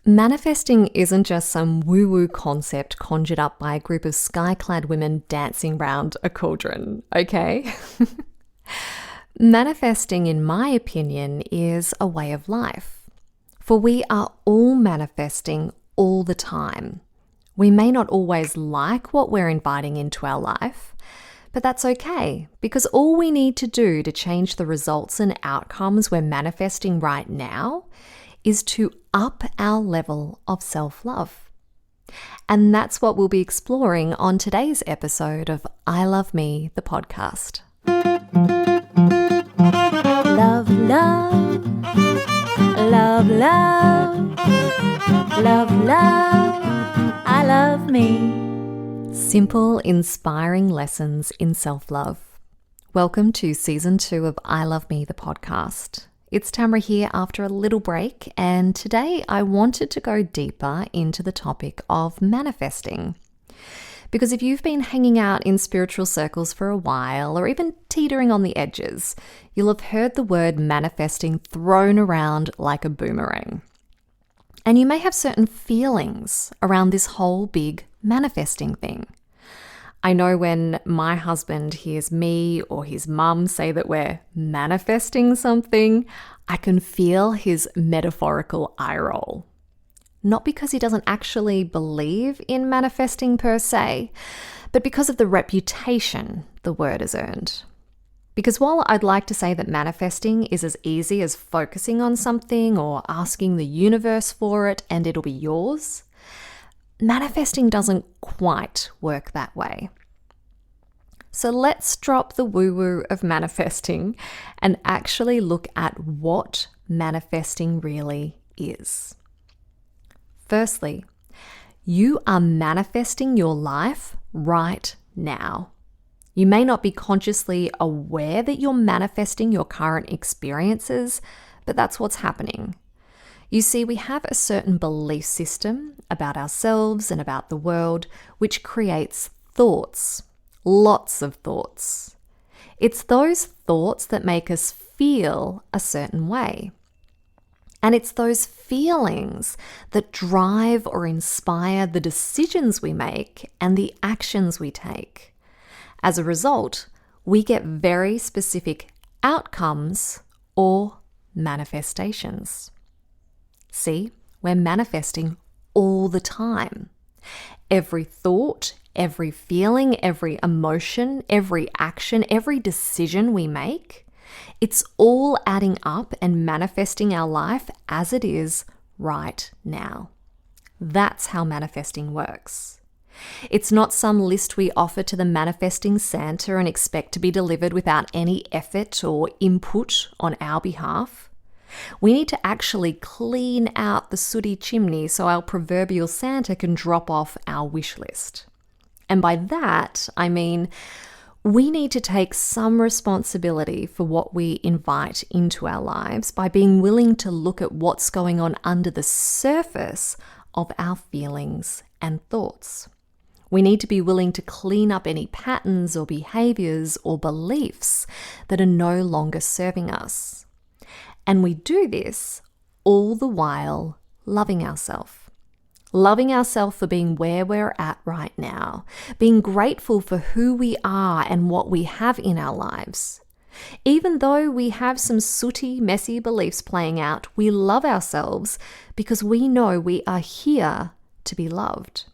Manifesting isn't just some woo-woo concept conjured up by a group of sky-clad women dancing round a cauldron, okay? Manifesting, in my opinion, is a way of life. For we are all manifesting all the time. We may not always like what we're inviting into our life, but that's okay, because all we need to do to change the results and outcomes we're manifesting right now is to up our level of self-love. And that's what we'll be exploring on today's episode of I Love Me, the podcast. Love, love, love, love, love, love, I love me. Simple, inspiring lessons in self-love. Welcome to Season 2 of I Love Me, the podcast. It's Tamra here after a little break, and today I wanted to go deeper into the topic of manifesting. Because if you've been hanging out in spiritual circles for a while, or even teetering on the edges, you'll have heard the word manifesting thrown around like a boomerang. And you may have certain feelings around this whole big manifesting thing. I know when my husband hears me or his mum say that we're manifesting something, I can feel his metaphorical eye roll. Not because he doesn't actually believe in manifesting per se, but because of the reputation the word has earned. Because while I'd like to say that manifesting is as easy as focusing on something or asking the universe for it and it'll be yours, manifesting doesn't quite work that way. So let's drop the woo-woo of manifesting and actually look at what manifesting really is. Firstly, you are manifesting your life right now. You may not be consciously aware that you're manifesting your current experiences, but that's what's happening. You see, we have a certain belief system about ourselves and about the world, which creates thoughts, lots of thoughts. It's those thoughts that make us feel a certain way. And it's those feelings that drive or inspire the decisions we make and the actions we take. As a result, we get very specific outcomes or manifestations. See, we're manifesting all the time. Every thought, every feeling, every emotion, every action, every decision we make, it's all adding up and manifesting our life as it is right now. That's how manifesting works. It's not some list we offer to the manifesting Santa and expect to be delivered without any effort or input on our behalf. We need to actually clean out the sooty chimney so our proverbial Santa can drop off our wish list. And by that, I mean we need to take some responsibility for what we invite into our lives by being willing to look at what's going on under the surface of our feelings and thoughts. We need to be willing to clean up any patterns or behaviors or beliefs that are no longer serving us. And we do this all the while loving ourselves. Loving ourselves for being where we're at right now. Being grateful for who we are and what we have in our lives. Even though we have some sooty, messy beliefs playing out, we love ourselves because we know we are here to be loved.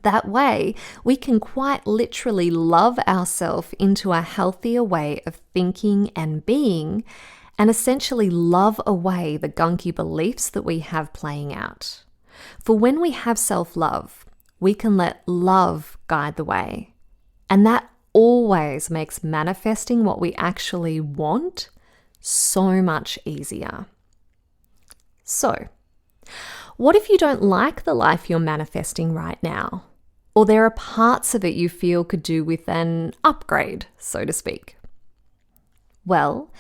That way, we can quite literally love ourselves into a healthier way of thinking and being, and essentially love away the gunky beliefs that we have playing out. For when we have self-love, we can let love guide the way. And that always makes manifesting what we actually want so much easier. So, what if you don't like the life you're manifesting right now? Or there are parts of it you feel could do with an upgrade, so to speak? Well,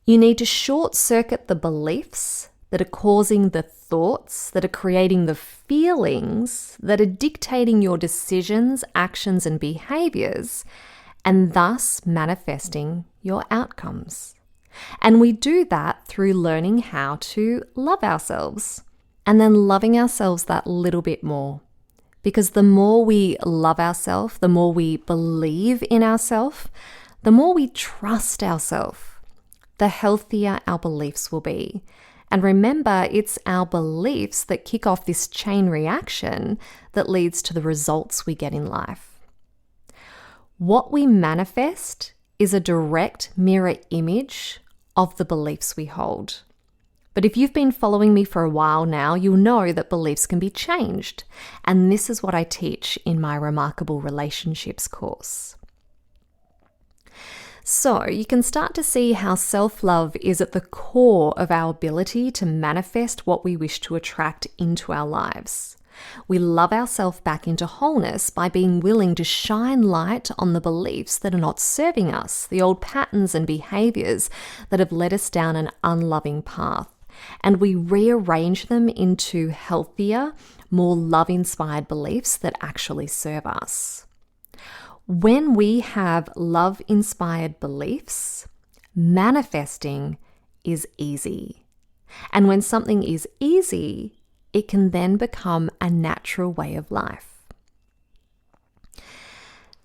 you need to short-circuit the beliefs that are causing the thoughts, that are creating the feelings, that are dictating your decisions, actions, and behaviors, and thus manifesting your outcomes. And we do that through learning how to love ourselves. and then loving ourselves that little bit more. Because the more we love ourselves, the more we believe in ourselves, the more we trust ourselves, the healthier our beliefs will be. And remember, it's our beliefs that kick off this chain reaction that leads to the results we get in life. What we manifest is a direct mirror image of the beliefs we hold. But if you've been following me for a while now, you'll know that beliefs can be changed. And this is what I teach in my Remarkable Relationships course. So you can start to see how self-love is at the core of our ability to manifest what we wish to attract into our lives. We love ourselves back into wholeness by being willing to shine light on the beliefs that are not serving us, the old patterns and behaviors that have led us down an unloving path. And we rearrange them into healthier, more love-inspired beliefs that actually serve us. When we have love-inspired beliefs, manifesting is easy. And when something is easy, it can then become a natural way of life.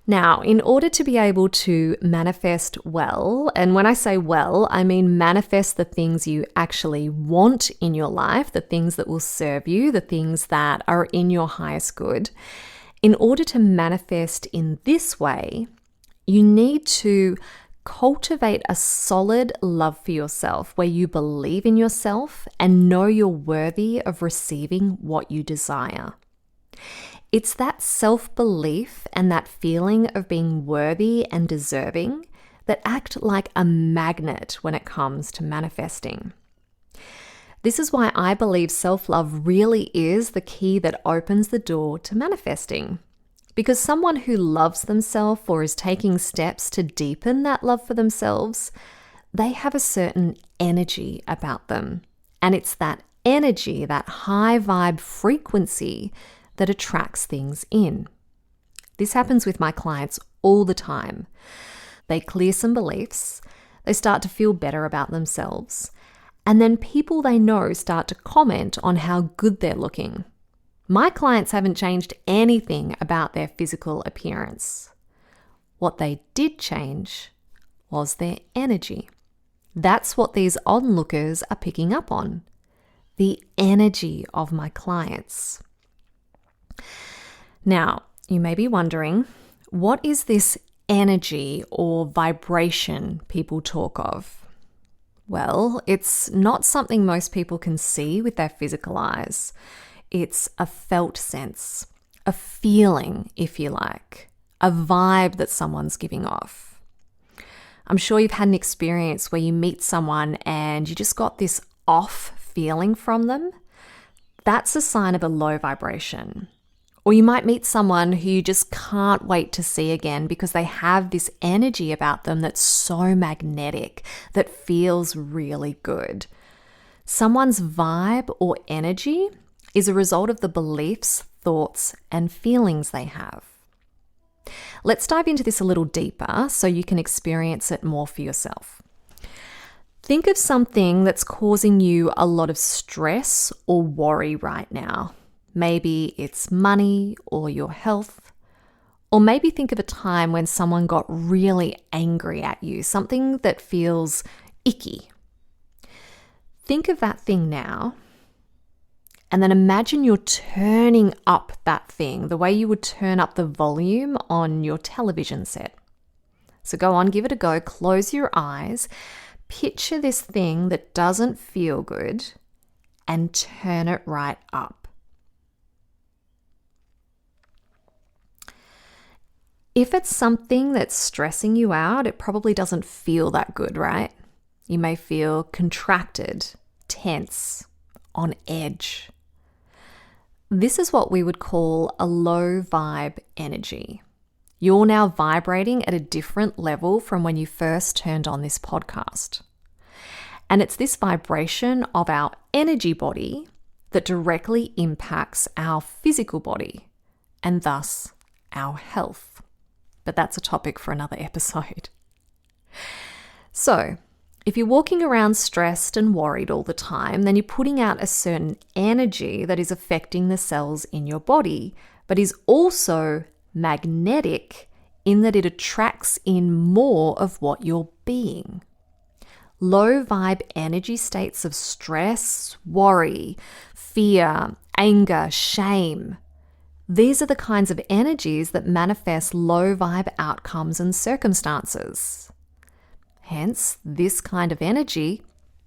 Now, in order to be able to manifest well, and when I say well, I mean manifest the things you actually want in your life, the things that will serve you, the things that are in your highest good. In order to manifest in this way, you need to cultivate a solid love for yourself where you believe in yourself and know you're worthy of receiving what you desire. It's that self-belief and that feeling of being worthy and deserving that act like a magnet when it comes to manifesting. This is why I believe self-love really is the key that opens the door to manifesting. Because someone who loves themselves or is taking steps to deepen that love for themselves, they have a certain energy about them. And it's that energy, that high vibe frequency that attracts things in. This happens with my clients all the time. They clear some beliefs, they start to feel better about themselves, and then people they know start to comment on how good they're looking. My clients haven't changed anything about their physical appearance. What they did change was their energy. That's what these onlookers are picking up on, the energy of my clients. Now, you may be wondering, what is this energy or vibration people talk of? Well, it's not something most people can see with their physical eyes. It's a felt sense, a feeling, if you like, a vibe that someone's giving off. I'm sure you've had an experience where you meet someone and you just got this off feeling from them. That's a sign of a low vibration. Or you might meet someone who you just can't wait to see again because they have this energy about them that's so magnetic, that feels really good. Someone's vibe or energy is a result of the beliefs, thoughts, and feelings they have. Let's dive into this a little deeper so you can experience it more for yourself. Think of something that's causing you a lot of stress or worry right now. Maybe it's money or your health. Or maybe think of a time when someone got really angry at you, something that feels icky. Think of that thing now, and then imagine you're turning up that thing the way you would turn up the volume on your television set. So go on, give it a go, close your eyes, picture this thing that doesn't feel good and turn it right up. If it's something that's stressing you out, it probably doesn't feel that good, right? You may feel contracted, tense, on edge. This is what we would call a low vibe energy. You're now vibrating at a different level from when you first turned on this podcast. And it's this vibration of our energy body that directly impacts our physical body and thus our health. But that's a topic for another episode. So, If you're walking around stressed and worried all the time, then you're putting out a certain energy that is affecting the cells in your body, but is also magnetic in that it attracts in more of what you're being. Low vibe energy states of stress, worry, fear, anger, shame. These are the kinds of energies that manifest low vibe outcomes and circumstances. Hence, this kind of energy,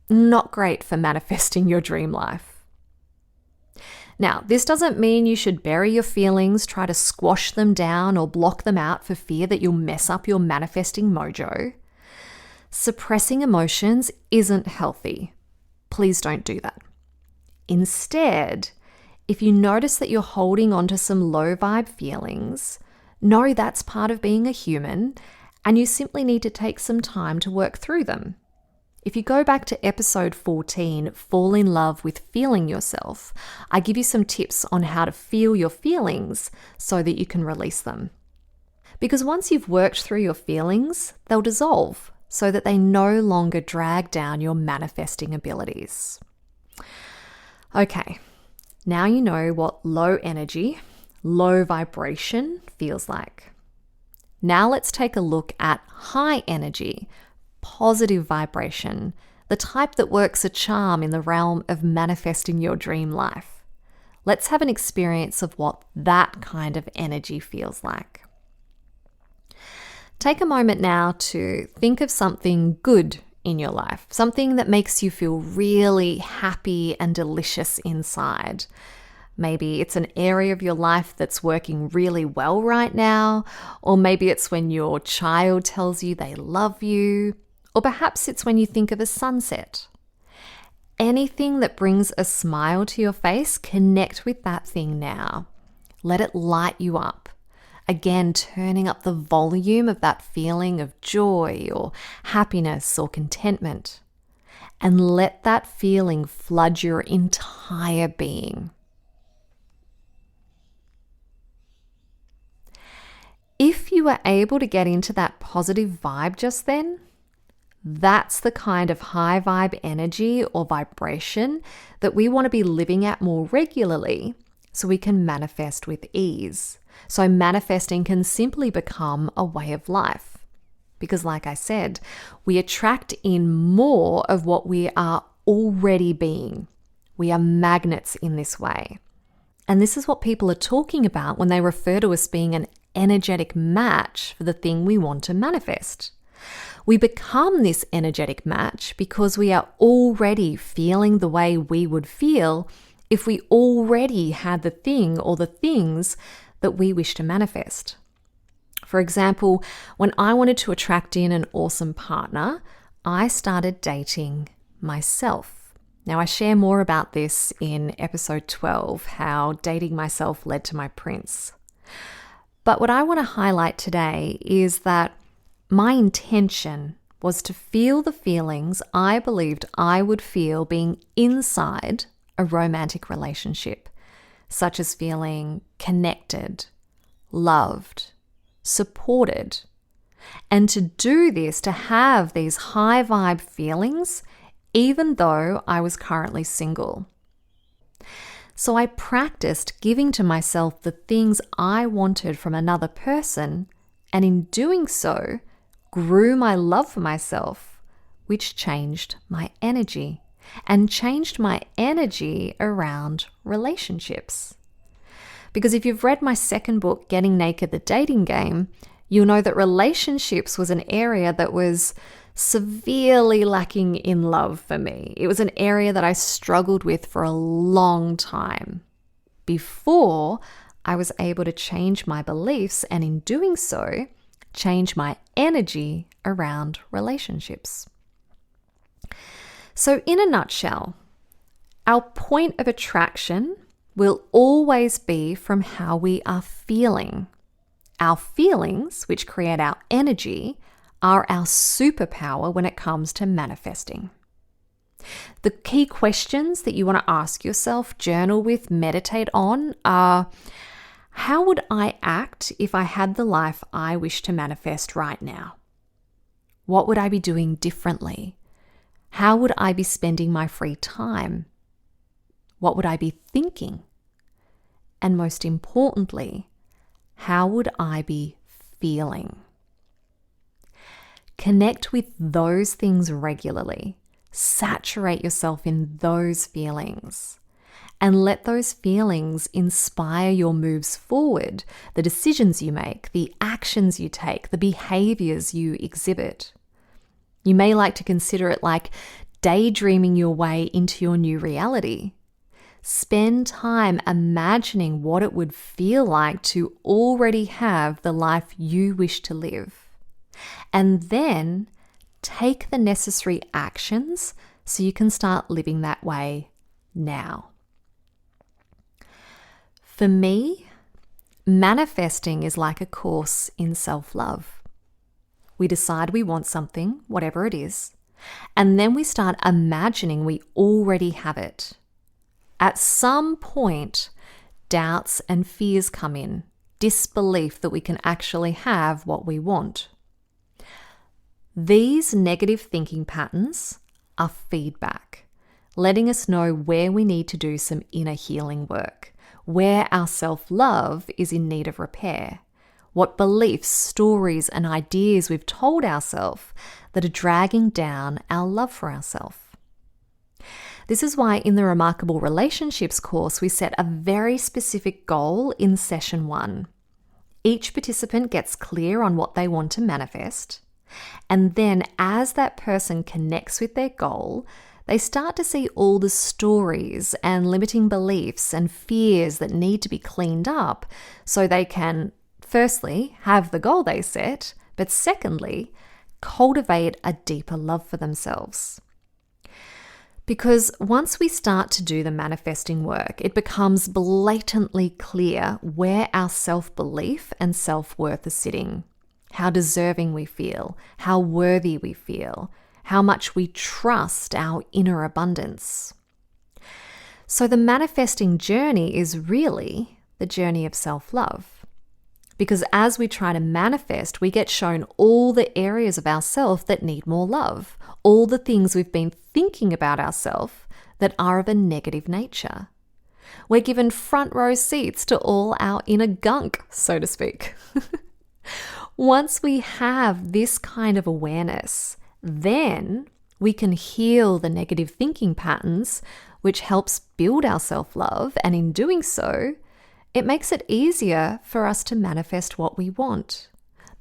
not great for manifesting your dream life. Now, this doesn't mean you should bury your feelings, try to squash them down, or block them out for fear that you'll mess up your manifesting mojo. Suppressing emotions isn't healthy. Please don't do that. Instead, if you notice that you're holding on to some low vibe feelings, know that's part of being a human, and you simply need to take some time to work through them. If you go back to episode 14, Fall in Love with Feeling Yourself, I give you some tips on how to feel your feelings so that you can release them. Because once you've worked through your feelings, they'll dissolve so that they no longer drag down your manifesting abilities. Okay, now you know what low energy, low vibration feels like. Now let's take a look at high energy, positive vibration, the type that works a charm in the realm of manifesting your dream life. Let's have an experience of what that kind of energy feels like. Take a moment now to think of something good in your life, something that makes you feel really happy and delicious inside. Maybe it's an area of your life that's working really well right now, or maybe it's when your child tells you they love you, or perhaps it's when you think of a sunset. Anything that brings a smile to your face, connect with that thing now. Let it light you up. Again, turning up the volume of that feeling of joy or happiness or contentment. And let that feeling flood your entire being. If you were able to get into that positive vibe just then, that's the kind of high vibe energy or vibration that we want to be living at more regularly so we can manifest with ease. So manifesting can simply become a way of life. Because like I said, we attract in more of what we are already being. We are magnets in this way. And this is what people are talking about when they refer to us being an energetic match for the thing we want to manifest. We become this energetic match because we are already feeling the way we would feel if we already had the thing or the things that we wish to manifest. For example, when I wanted to attract in an awesome partner, I started dating myself. Now, I share more about this in episode 12, how dating myself led to my prince. But what I want to highlight today is that my intention was to feel the feelings I believed I would feel being inside a romantic relationship, such as feeling connected, loved, supported. And to do this, to have these high vibe feelings, even though I was currently single. So I practiced giving to myself the things I wanted from another person, and in doing so, grew my love for myself, which changed my energy, and changed my energy around relationships. Because if you've read my second book, Getting Naked, the Dating Game, you'll know that relationships was an area that was severely lacking in love for me. It was an area that I struggled with for a long time before I was able to change my beliefs, and in doing so, change my energy around relationships. So in a nutshell, our point of attraction will always be from how we are feeling. Our feelings, which create our energy, are our superpower when it comes to manifesting. The key questions that you want to ask yourself, journal with, meditate on are, how would I act if I had the life I wish to manifest right now? What would I be doing differently? How would I be spending my free time? What would I be thinking? And most importantly, how would I be feeling? Connect with those things regularly. Saturate yourself in those feelings. And let those feelings inspire your moves forward, the decisions you make, the actions you take, the behaviors you exhibit. You may like to consider it like daydreaming your way into your new reality. Spend time imagining what it would feel like to already have the life you wish to live. And then take the necessary actions so you can start living that way now. For me, manifesting is like a course in self-love. We decide we want something, whatever it is, and then we start imagining we already have it. At some point, doubts and fears come in, disbelief that we can actually have what we want. These negative thinking patterns are feedback, letting us know where we need to do some inner healing work, where our self-love is in need of repair, what beliefs, stories, and ideas we've told ourselves that are dragging down our love for ourselves. This is why in the Remarkable Relationships course, we set a very specific goal in session 1. Each participant gets clear on what they want to manifest, and then as that person connects with their goal, they start to see all the stories and limiting beliefs and fears that need to be cleaned up so they can, firstly, have the goal they set, but secondly, cultivate a deeper love for themselves. Because once we start to do the manifesting work, it becomes blatantly clear where our self-belief and self-worth are sitting, how deserving we feel, how worthy we feel, how much we trust our inner abundance. So the manifesting journey is really the journey of self-love. Because as we try to manifest, we get shown all the areas of ourself that need more love, all the things we've been thinking about ourselves that are of a negative nature. We're given front row seats to all our inner gunk, so to speak. Once we have this kind of awareness, then we can heal the negative thinking patterns, which helps build our self-love, and in doing so, it makes it easier for us to manifest what we want.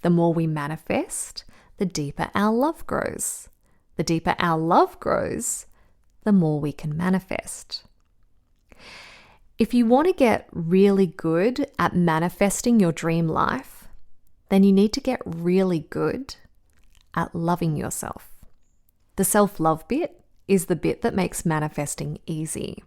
The more we manifest, the deeper our love grows. The deeper our love grows, the more we can manifest. If you want to get really good at manifesting your dream life, then you need to get really good at loving yourself. The self-love bit is the bit that makes manifesting easy.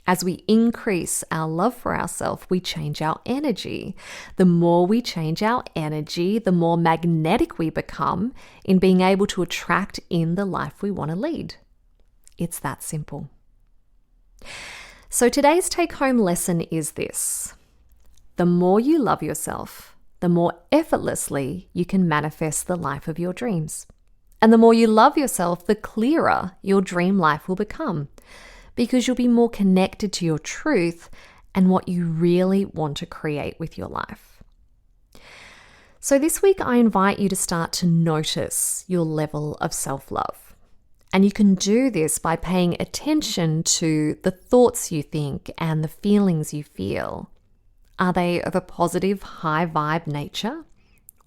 As we increase our love for ourselves, we change our energy. The more we change our energy, the more magnetic we become in being able to attract in the life we want to lead. It's that simple. So today's take-home lesson is this. The more you love yourself, the more effortlessly you can manifest the life of your dreams. And the more you love yourself, the clearer your dream life will become, because you'll be more connected to your truth and what you really want to create with your life. So this week, I invite you to start to notice your level of self-love. And you can do this by paying attention to the thoughts you think and the feelings you feel. Are they of a positive, high vibe nature?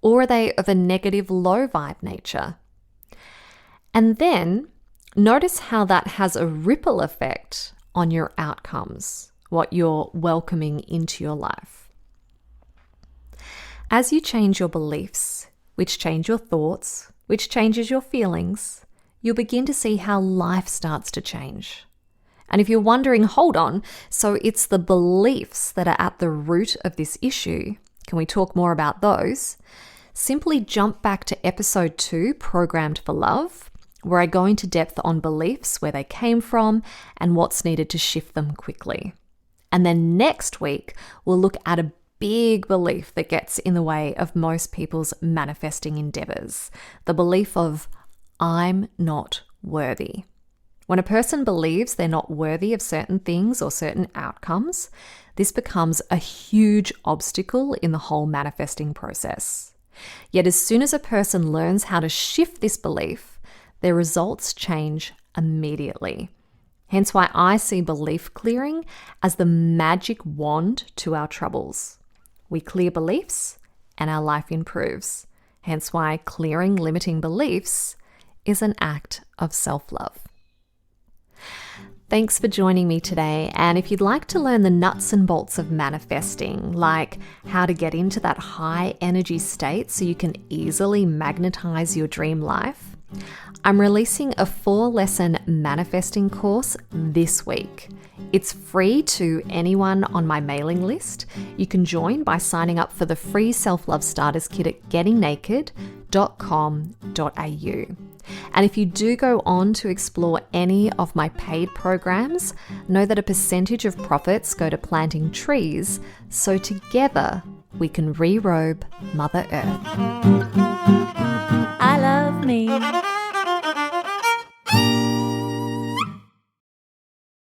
Or are they of a negative, low vibe nature? And then notice how that has a ripple effect on your outcomes, what you're welcoming into your life. As you change your beliefs, which change your thoughts, which changes your feelings, you'll begin to see how life starts to change. And if you're wondering, hold on, so it's the beliefs that are at the root of this issue, can we talk more about those? Simply jump back to episode 2, Programmed for Love, where I go into depth on beliefs, where they came from, and what's needed to shift them quickly. And then next week, we'll look at a big belief that gets in the way of most people's manifesting endeavors, the belief of, I'm not worthy. When a person believes they're not worthy of certain things or certain outcomes, this becomes a huge obstacle in the whole manifesting process. Yet as soon as a person learns how to shift this belief, their results change immediately. Hence why I see belief clearing as the magic wand to our troubles. We clear beliefs and our life improves. Hence why clearing limiting beliefs is an act of self-love. Thanks for joining me today, and if you'd like to learn the nuts and bolts of manifesting, like how to get into that high energy state so you can easily magnetize your dream life, I'm releasing a 4-lesson manifesting course this week. It's free to anyone on my mailing list. You can join by signing up for the free self-love starters kit at gettingnaked.com.au. And if you do go on to explore any of my paid programs, know that a percentage of profits go to planting trees, so together we can re-robe Mother Earth.